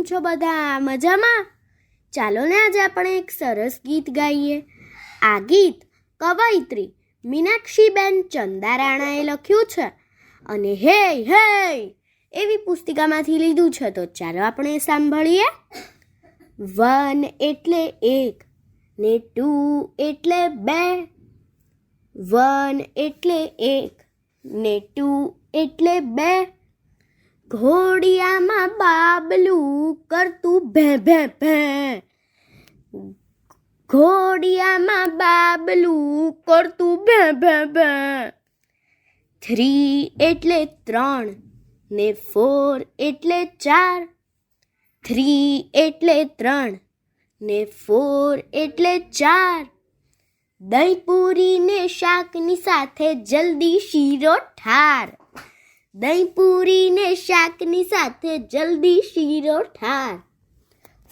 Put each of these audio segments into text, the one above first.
છો બધા મજામાં? ચાલો ને આજે આપણે એક સરસ ગીત ગાઈએ. આ ગીત કવયિત્રી મીનાક્ષીબેન ચંદારાણાએ લખ્યું છે અને હે હે એવી પુસ્તિકામાંથી લીધું છે. તો ચાલો આપણે સાંભળીએ. 1 એટલે 1 ને 2 એટલે 2, 1 એટલે 1 ને 2 એટલે 2. ઘોડિયામાં બાબલું કરતું ભે ભે ભે, ઘોડિયામાં બાબલું કરતું ભે ભે ભે. 3 એટલે 3 ને 4 એટલે 4, 3 એટલે 3 ને 4 એટલે 4. દહીં પૂરી ને શાકની સાથે જલ્દી શીરો ઠાર, દહીં પૂરી ને શાકની સાથે જલ્દી શીરો ઠાર.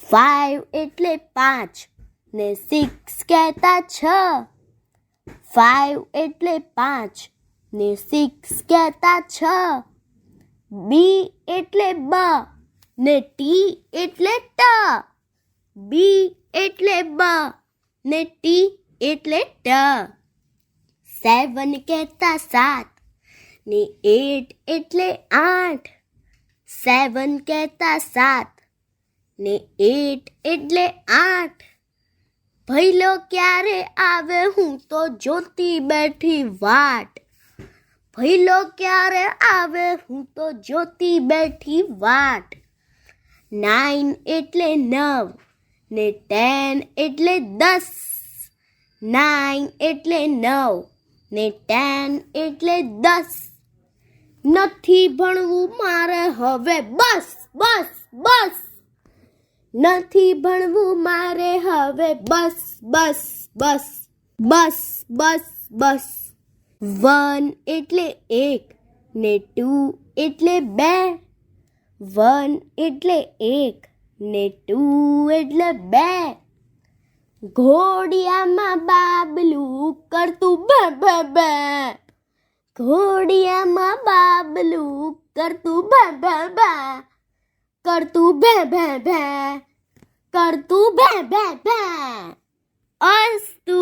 5 એટલે 5 ને 6 કહેતા 6, 5 એટલે 5 ને 6 કહેતા 6. બી એટલે બ ને ટી એટલે ટ, બી એટલે બ ને ટી એટલે ટ. 7 કહેતા 7 ને 8 એટલે 8, 7 કહેતા 7 ને 8 એટલે 8. ભઈલો ક્યારે આવે હું તો જોતી બેઠી વાટ, ભઈલો ક્યારે આવે હું તો જોતી બેઠી વાટ. 9 એટલે 9 ને 10 એટલે 10, 9 એટલે 9 ને 10 એટલે 10. નથી ભણવું મારે હવે બસ બસ બસ, નથી ભણવું મારે હવે બસ બસ બસ બસ બસ બસ. 1 એટલે 1 ને 2 એટલે 2, 1 એટલે 1 ને 2 એટલે 2. ઘોડિયામાં બાબલું કરતું ભે ભે ભે, ઘોડિયામાં બાબલું કરતું ભે ભે ભે, કરતું ભે ભે ભે, કરતું ભે ભે ભે. અસ્તુ.